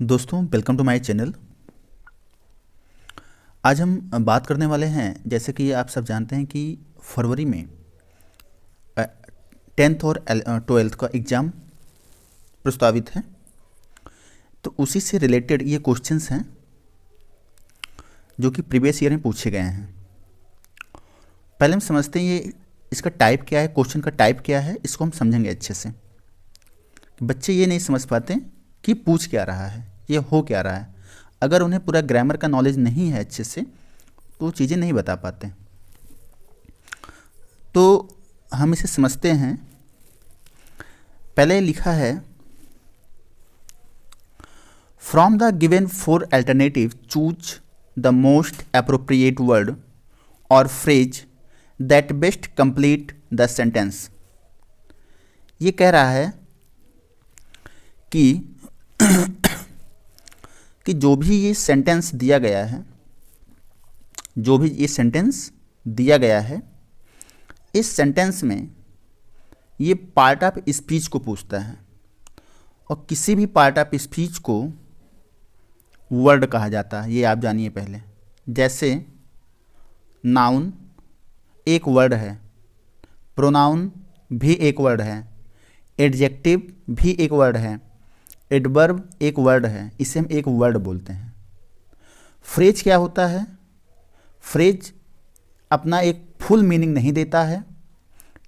दोस्तों welcome to my channel. आज हम बात करने वाले हैं, जैसे कि आप सब जानते हैं कि फरवरी में 10th और 12th का एग्ज़ाम प्रस्तावित है। तो उसी से रिलेटेड ये क्वेश्चंस हैं जो कि प्रीवियस ईयर में पूछे गए हैं। पहले हम समझते हैं ये इसका टाइप क्या है, क्वेश्चन का टाइप क्या है, इसको हम समझेंगे अच्छे से। बच्चे ये नहीं समझ पाते कि पूछ क्या रहा है, ये हो क्या रहा है। अगर उन्हें पूरा ग्रामर का नॉलेज नहीं है अच्छे से तो चीज़ें नहीं बता पाते। तो हम इसे समझते हैं। पहले लिखा है, from the given 4 alternative choose the most appropriate word और phrase that best complete the sentence. ये कह रहा है कि जो भी ये सेंटेंस दिया गया है, इस सेंटेंस में ये पार्ट ऑफ स्पीच को पूछता है। और किसी भी पार्ट ऑफ स्पीच को वर्ड कहा जाता है, ये आप जानिए पहले। जैसे नाउन एक वर्ड है, प्रोनाउन भी एक वर्ड है, एडजेक्टिव भी एक वर्ड है, एडवर्ब एक वर्ड है, इसे हम एक वर्ड बोलते हैं। फ्रेज क्या होता है? फ्रेज अपना एक फुल मीनिंग नहीं देता है,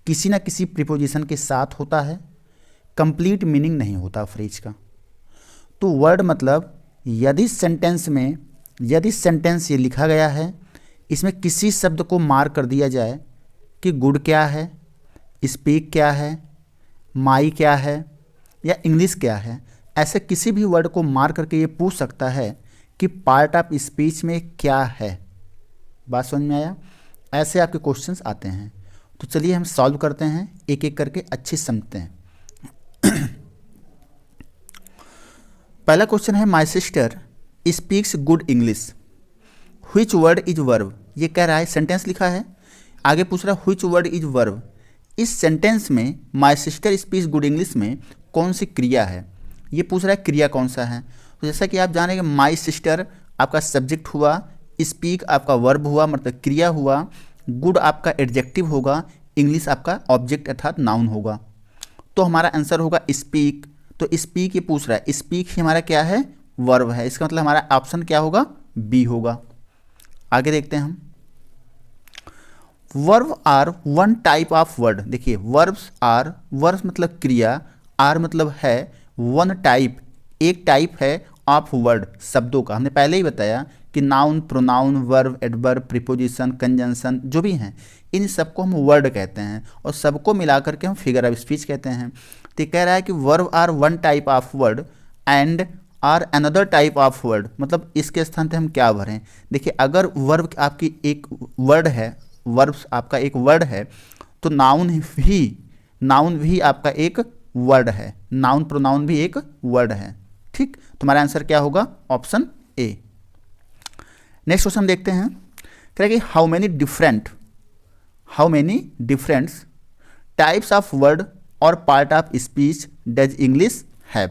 किसी ना किसी प्रीपोजिशन के साथ होता है, कंप्लीट मीनिंग नहीं होता फ्रेज का। तो वर्ड मतलब यदि सेंटेंस ये लिखा गया है, इसमें किसी शब्द को मार्क कर दिया जाए कि गुड क्या है, स्पीक क्या है, माई क्या है या इंग्लिश क्या है, ऐसे किसी भी वर्ड को मार्क करके ये पूछ सकता है कि पार्ट ऑफ स्पीच में क्या है। बात समझ में आया? ऐसे आपके क्वेश्चंस आते हैं। तो चलिए हम सॉल्व करते हैं, एक एक करके अच्छे समझते हैं। पहला क्वेश्चन है, my sister speaks good English, which word is verb. ये कह रहा है, सेंटेंस लिखा है, आगे पूछ रहा है व्हिच वर्ड इज वर्ब। इस सेंटेंस में my sister speaks good English में कौन सी क्रिया है, ये पूछ रहा है क्रिया कौन सा है। तो जैसा कि आप जानेंगे, माई सिस्टर आपका सब्जेक्ट हुआ, स्पीक आपका वर्ब हुआ मतलब क्रिया हुआ, गुड आपका एडजेक्टिव होगा, इंग्लिश आपका ऑब्जेक्ट अर्थात नाउन होगा। तो हमारा आंसर होगा स्पीक। तो स्पीक ये पूछ रहा है, स्पीक ही हमारा क्या है? वर्ब है। इसका मतलब हमारा ऑप्शन क्या होगा? बी होगा। आगे देखते हैं हम। Verb are one type of word. देखिए, वर्ब्स मतलब क्रिया, आर मतलब है, वन टाइप एक टाइप है ऑफ वर्ड शब्दों का। हमने पहले ही बताया कि noun, pronoun, verb, adverb, preposition, conjunction जो भी हैं, इन सबको हम वर्ड कहते हैं और सबको मिलाकर के हम फिगर ऑफ स्पीच कहते हैं। तो ये कह रहा है कि verb are one type of word and are another type of word, मतलब इसके स्थान पे हम क्या भरें। देखिए, अगर वर्ब आपकी एक वर्ड है, वर्ब आपका एक वर्ड है, तो नाउन भी आपका एक वर्ड है, नाउन प्रोनाउन भी एक वर्ड है। ठीक, तुम्हारा आंसर क्या होगा? Option A. नेक्स्ट क्वेश्चन देखते हैं। कह रहा है कि how many different types of word और part of speech does English have.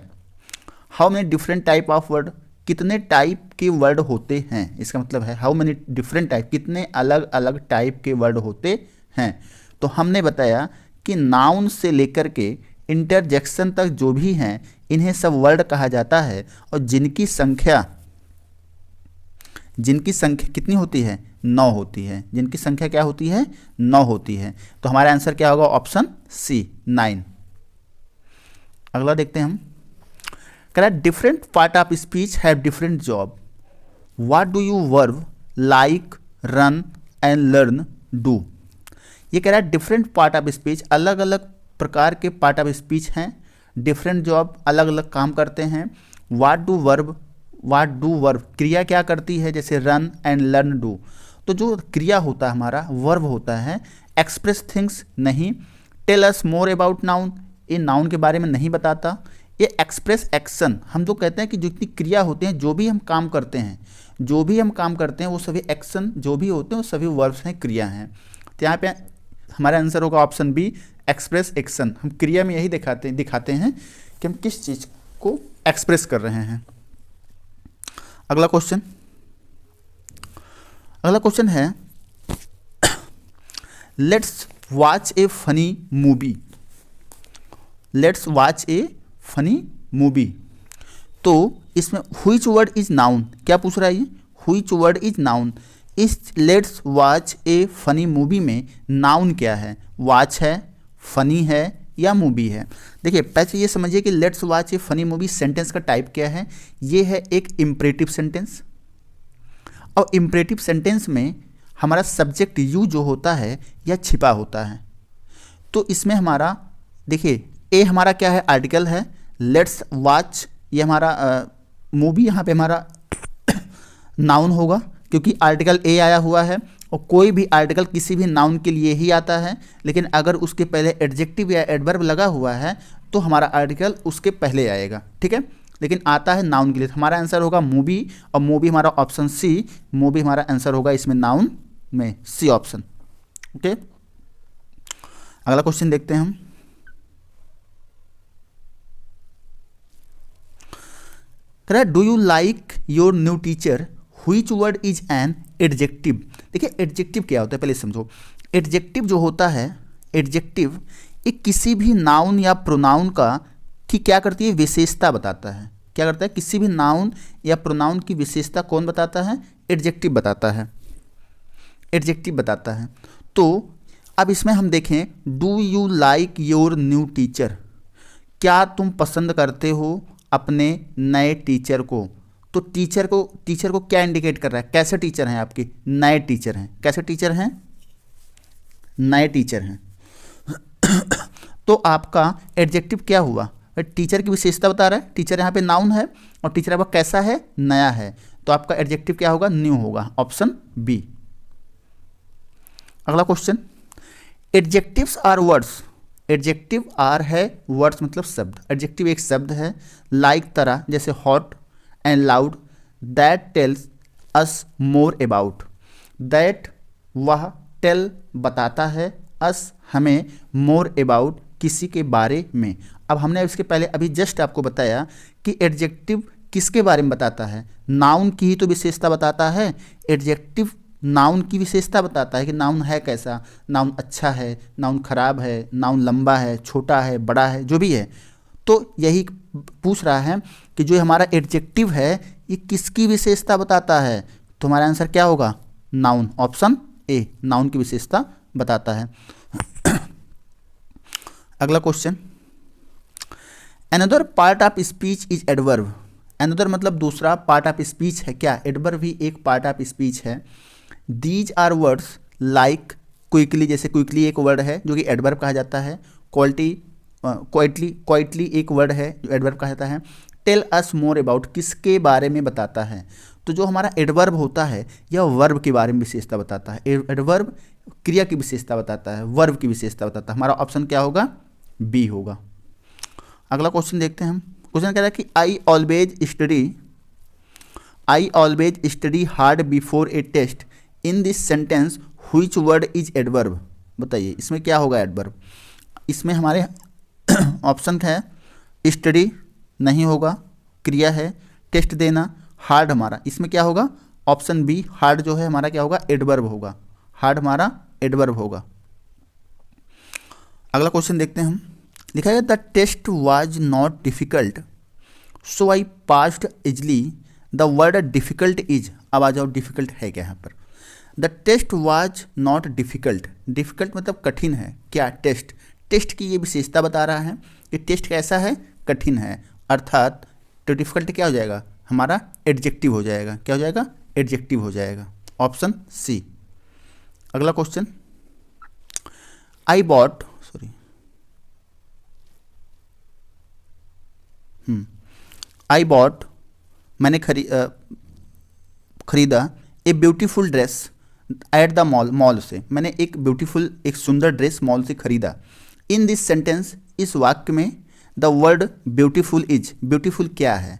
How many different type of word, कितने टाइप के वर्ड होते हैं, इसका मतलब है हाउ मेनी डिफरेंट टाइप, कितने अलग अलग टाइप के वर्ड होते हैं। तो हमने बताया कि नाउन से लेकर के इंटरजेक्शन तक जो भी हैं, इन्हें सब वर्ड कहा जाता है और जिनकी संख्या कितनी होती है? 9 होती है। जिनकी संख्या क्या होती है? 9 होती है। तो हमारा आंसर क्या होगा? Option C, 9। अगला देखते हैं हम। कह रहा है different part of speech have different job, what do you verb like, run and learn do. ये कह रहा है डिफरेंट पार्ट ऑफ स्पीच, अलग अलग प्रकार के पार्ट ऑफ स्पीच हैं, डिफरेंट जॉब अलग अलग काम करते हैं। व्हाट डू वर्ब क्रिया क्या करती है, जैसे रन एंड लर्न डू। तो जो क्रिया होता है हमारा, वर्ब होता है, एक्सप्रेस थिंग्स नहीं, tell us more about noun, ये नाउन के बारे में नहीं बताता। ये एक्सप्रेस एक्शन, हम जो कहते हैं कि जितनी क्रिया होती हैं, जो भी हम काम करते हैं वो सभी एक्शन जो भी होते हैं वो सभी वर्ब्स हैं, क्रिया हैं। तो यहाँ पे हमारा आंसर होगा ऑप्शन बी, एक्सप्रेस एक्शन। हम क्रिया में यही दिखाते हैं कि हम किस चीज़ को एक्सप्रेस कर रहे हैं। अगला क्वेश्चन है let's watch A funny movie. Let's watch A funny movie. तो इसमें व्हिच वर्ड इज नाउन, क्या पूछ रहा है ये, व्हिच वर्ड इज नाउन। इस let's watch A funny movie में नाउन क्या है, वॉच है, फनी है या मूवी है। देखिए पहले ये समझिए कि let's watch A funny movie sentence का टाइप क्या है। ये है एक इम्परेटिव सेंटेंस, और इम्परेटिव सेंटेंस में हमारा सब्जेक्ट यू जो होता है या छिपा होता है। तो इसमें हमारा देखिए ए हमारा क्या है, आर्टिकल है, लेट्स वॉच ये हमारा मूवी यहाँ पे हमारा नाउन होगा क्योंकि आर्टिकल ए आया हुआ है, और कोई भी आर्टिकल किसी भी नाउन के लिए ही आता है, लेकिन अगर उसके पहले एडजेक्टिव या एडवर्ब लगा हुआ है तो हमारा आर्टिकल उसके पहले आएगा, ठीक है। लेकिन आता है नाउन के लिए, तो हमारा आंसर होगा मूवी, और मूवी हमारा ऑप्शन सी, मूवी हमारा आंसर होगा इसमें नाउन में, सी ऑप्शन, ओके। अगला क्वेश्चन देखते हैं हम। कह रहा है do you like your new teacher, which word is an adjective. देखिए एडजेक्टिव क्या होता है पहले समझो। एडजेक्टिव जो होता है, एडजेक्टिव एक किसी भी नाउन या प्रोनाउन का की क्या करती है, विशेषता बताता है। क्या करता है, किसी भी नाउन या प्रोनाउन की विशेषता कौन बताता है, एडजेक्टिव बताता है, एडजेक्टिव बताता है। तो अब इसमें हम देखें do you like your new teacher, क्या तुम पसंद करते हो अपने नए टीचर को। तो टीचर को क्या इंडिकेट कर रहा है, कैसे टीचर हैं आपके, नए टीचर हैं, कैसे टीचर हैं, नए टीचर हैं। तो आपका एडजेक्टिव क्या हुआ, टीचर की विशेषता बता रहा है, टीचर यहाँ पे नाउन है और टीचर आपका कैसा है, नया है, तो आपका एडजेक्टिव क्या होगा, न्यू होगा, ऑप्शन बी। अगला question, adjectives are words. Adjective are है वर्ड्स मतलब शब्द, एडजेक्टिव एक शब्द है, लाइक तरह, जैसे hot and loud, that tells us more about. That वह, टेल बताता है, अस हमें, मोर अबाउट किसी के बारे में। अब हमने इसके पहले अभी जस्ट आपको बताया कि एडजेक्टिव किसके बारे में बताता है, नाउन की ही तो विशेषता बताता है। एडजेक्टिव नाउन की विशेषता बताता है कि नाउन है कैसा, नाउन अच्छा है, नाउन खराब है, नाउन लंबा है, छोटा है, बड़ा है, जो भी है। तो यही पूछ रहा है कि जो हमारा एडजेक्टिव है ये किसकी विशेषता बताता है, तो हमारा आंसर क्या होगा, नाउन, ऑप्शन ए, नाउन की विशेषता बताता है। अगला question, another part of speech is adverb. Another मतलब दूसरा, पार्ट ऑफ स्पीच है क्या, एडवर्ब भी एक पार्ट ऑफ स्पीच है। These are words like quickly, जैसे क्विकली एक वर्ड है जो कि एडवर्ब कहा जाता है। क्वाइटली एक वर्ड है जो एडवर्ब कहा जाता है। टेल अस मोर अबाउट किसके बारे में बताता है, तो जो हमारा एडवर्ब होता है यह वर्ब के बारे में विशेषता बताता है। एडवर्ब क्रिया की विशेषता बताता है, वर्ब की विशेषता बताता है। हमारा ऑप्शन क्या होगा, बी होगा। अगला क्वेश्चन देखते हैं हम। क्वेश्चन कह रहा है कि I always study hard before a test, in this sentence which word is adverb. बताइए इसमें क्या होगा एडवर्ब। इसमें हमारे ऑप्शन है स्टडी नहीं होगा, क्रिया है, टेस्ट देना, हार्ड हमारा, इसमें क्या होगा, ऑप्शन बी, हार्ड जो है हमारा क्या होगा, एडवर्ब होगा, हार्ड हमारा एडवर्ब होगा। अगला क्वेश्चन देखते हैं हम। लिखा है the test was not difficult so I passed easily, the word difficult is. अब आ जाओ डिफिकल्ट है क्या यहाँ पर। The test was not difficult, difficult मतलब कठिन है क्या, टेस्ट, टेस्ट की ये विशेषता बता रहा है कि टेस्ट कैसा है, कठिन है, अर्थात तो डिफिकल्ट क्या हो जाएगा, हमारा एडजेक्टिव हो जाएगा, क्या हो जाएगा, एडजेक्टिव हो जाएगा, ऑप्शन सी। अगला क्वेश्चन, आई बॉट मैंने खरीदा a beautiful dress at the mall से, मैंने एक ब्यूटीफुल एक सुंदर ड्रेस मॉल से खरीदा। इन दिस सेंटेंस, इस वाक्य में the word beautiful is, beautiful क्या है,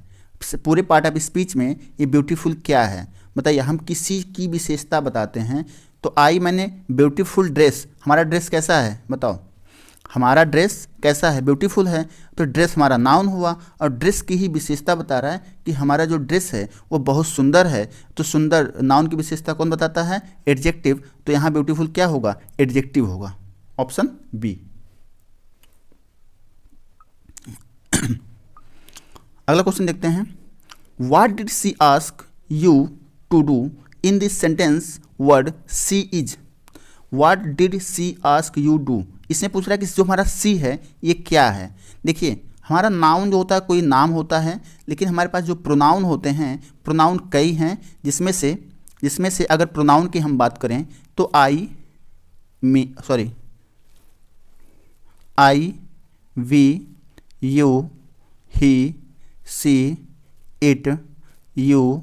पूरे पार्ट ऑफ स्पीच में ये ब्यूटीफुल क्या है, बताइए। हम किसी की विशेषता बताते हैं, तो आई मैंने ब्यूटीफुल ड्रेस, हमारा ड्रेस कैसा है बताओ, हमारा ड्रेस कैसा है, ब्यूटीफुल है, तो ड्रेस हमारा नाउन हुआ और ड्रेस की ही विशेषता बता रहा है कि हमारा जो ड्रेस है वो बहुत सुंदर है। तो सुंदर नाउन की विशेषता कौन बताता है, एडजेक्टिव। तो यहाँ ब्यूटीफुल क्या होगा, एडजेक्टिव होगा, ऑप्शन बी। अगला क्वेश्चन देखते हैं, what did she ask you to do in this sentence word she is. What did she ask you do, इसने पूछ रहा है कि जो हमारा सी है ये क्या है। देखिए हमारा नाउन जो होता है कोई नाम होता है, लेकिन हमारे पास जो प्रोनाउन होते हैं, प्रोनाउन कई हैं, जिसमें से अगर प्रोनाउन की हम बात करें तो I we you he she it you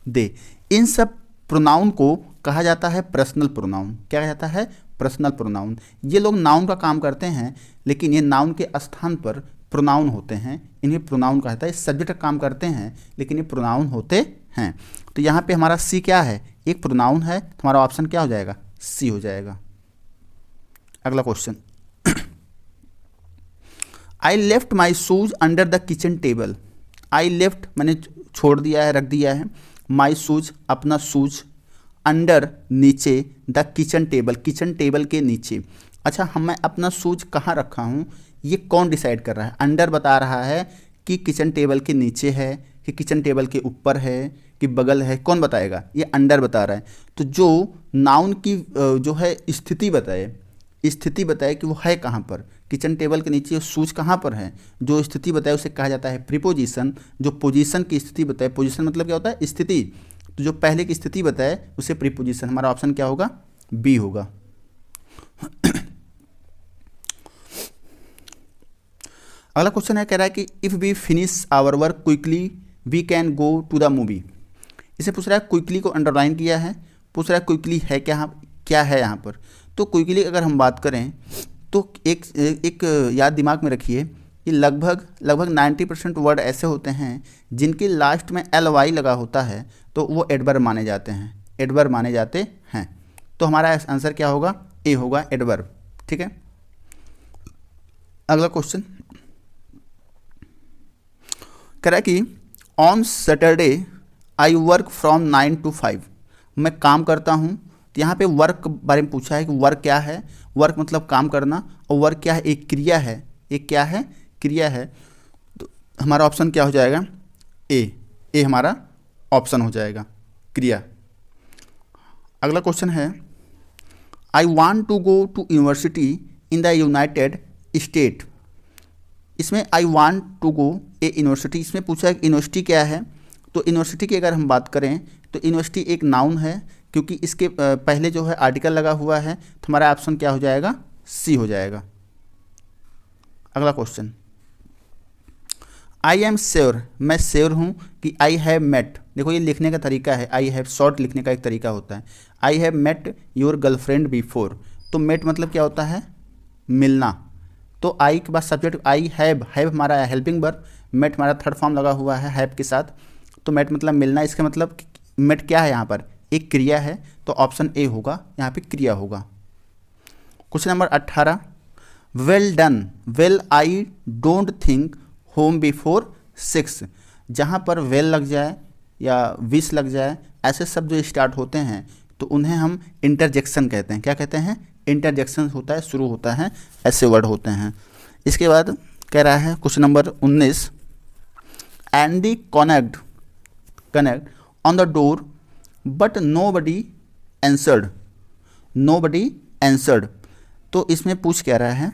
they, इन सब प्रोनाउन को कहा जाता है पर्सनल प्रोनाउन। क्या कहा जाता है, पर्सनल प्रोनाउन। ये लोग नाउन का काम करते हैं, लेकिन ये नाउन के स्थान पर प्रोनाउन होते हैं, इन्हें प्रोनाउन कहा जाता है। सब्जेक्ट का काम करते हैं लेकिन ये प्रोनाउन होते हैं। तो यहाँ पे हमारा सी क्या है, एक प्रोनाउन है, तो हमारा ऑप्शन क्या हो जाएगा, सी हो जाएगा। अगला question, I left my shoes under the kitchen table. I left मैंने छोड़ दिया है, रख दिया है, माई शूज अपना शूज, अंडर नीचे, the kitchen table kitchen table के नीचे। अच्छा मैं अपना शूज कहाँ रखा हूँ ये कौन डिसाइड कर रहा है, अंडर बता रहा है कि किचन टेबल के नीचे है कि किचन टेबल के ऊपर है कि बगल है, कौन बताएगा, ये अंडर बता रहा है। तो जो नाउन की जो है स्थिति बताए कि वो है कहाँ पर, किचन टेबल के नीचे शूज कहाँ पर है, जो स्थिति बताए उसे कहा जाता है प्रीपोजिशन। जो पोजीशन की स्थिति बताए, पोजीशन मतलब क्या होता है, स्थिति, तो जो पहले की स्थिति बताए उसे प्रीपोजिशन। हमारा ऑप्शन क्या होगा, बी होगा। अगला क्वेश्चन है, कह रहा है कि if we finish our work quickly we can go to the movie. इसे पूछ रहा है, क्विकली को अंडरलाइन किया है, पूछ रहा है क्विकली है क्या है यहाँ पर। तो क्विकली अगर हम बात करें तो एक याद दिमाग में रखिए कि लगभग 90% वर्ड ऐसे होते हैं जिनके लास्ट में ly लगा होता है, तो वो एडवर्ब माने जाते हैं। तो हमारा आंसर क्या होगा, ए होगा, एडवर्ब। ठीक है। अगला क्वेश्चन कह रहा है कि on Saturday I work from 9 to 5। मैं काम करता हूँ। तो यहाँ पे वर्क बारे में पूछा है कि वर्क क्या है, वर्क मतलब काम करना, और वर्क क्या है, एक क्रिया है, एक क्या है, क्रिया है। तो हमारा ऑप्शन क्या हो जाएगा, ए हमारा ऑप्शन हो जाएगा, क्रिया। अगला क्वेश्चन है, I want to go to university in the United State. इसमें I want to go a university, इसमें पूछा है कि यूनिवर्सिटी क्या है। तो यूनिवर्सिटी की अगर हम बात करें तो यूनिवर्सिटी एक नाउन है, क्योंकि इसके पहले जो है आर्टिकल लगा हुआ है, तो हमारा ऑप्शन क्या हो जाएगा, सी हो जाएगा। अगला क्वेश्चन, आई एम श्योर, मैं श्योर हूँ कि आई हैव मेट। देखो ये लिखने का तरीका है, आई हैव शॉर्ट लिखने का एक तरीका होता है। I have met your girlfriend before. तो मेट मतलब क्या होता है, मिलना। तो आई के बाद सब्जेक्ट आई हैव हमारा हेल्पिंग वर्ब, मेट हमारा थर्ड फॉर्म लगा हुआ है हैव के साथ। तो मेट मतलब मिलना, इसका मतलब मेट क्या है, यहाँ पर एक क्रिया है, तो ऑप्शन ए होगा, यहाँ पे क्रिया होगा। Question number 18, well done, well I don't think home before 6। जहाँ पर वेल लग जाए या विश लग जाए, ऐसे शब्द जो स्टार्ट होते हैं तो उन्हें हम इंटरजेक्शन कहते हैं। क्या कहते हैं, इंटरजेक्शन होता है, शुरू होता है, ऐसे वर्ड होते हैं। इसके बाद कह रहा है question number 19, Andy connect on the door but nobody answered. तो इसमें पूछ क्या रहा है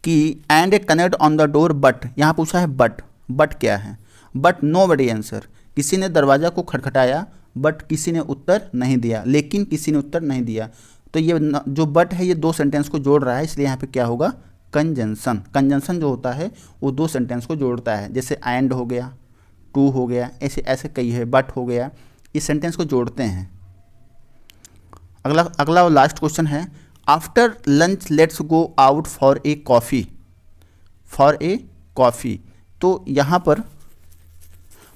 कि and A connect on the door but, यहाँ पूछा है बट क्या है, बट नोबडी आंसर, किसी ने दरवाज़ा को खटखटाया बट किसी ने उत्तर नहीं दिया, लेकिन किसी ने उत्तर नहीं दिया। तो ये जो बट है ये दो सेंटेंस को जोड़ रहा है, इसलिए यहाँ पे क्या होगा, कंजंक्शन जो होता है वो दो सेंटेंस को जोड़ता है। जैसे एंड हो गया, टू हो गया, ऐसे कई है, बट हो गया, इस सेंटेंस को जोड़ते हैं। अगला और लास्ट क्वेश्चन है, after lunch let's go out for a coffee. तो यहाँ पर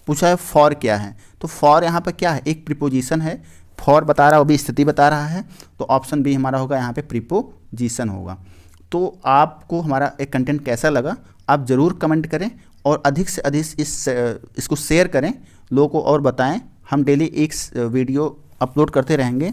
पूछा है फॉर क्या है, तो फॉर यहाँ पर क्या है, एक प्रीपोजिशन है। फॉर बता रहा है, वो भी स्थिति बता रहा है, तो ऑप्शन बी हमारा होगा यहाँ पे प्रीपोजिशन होगा। तो आपको हमारा एक कंटेंट कैसा लगा आप ज़रूर कमेंट करें और अधिक से अधिक इसको शेयर करें, लोगों को और बताएं। हम डेली एक वीडियो अपलोड करते रहेंगे।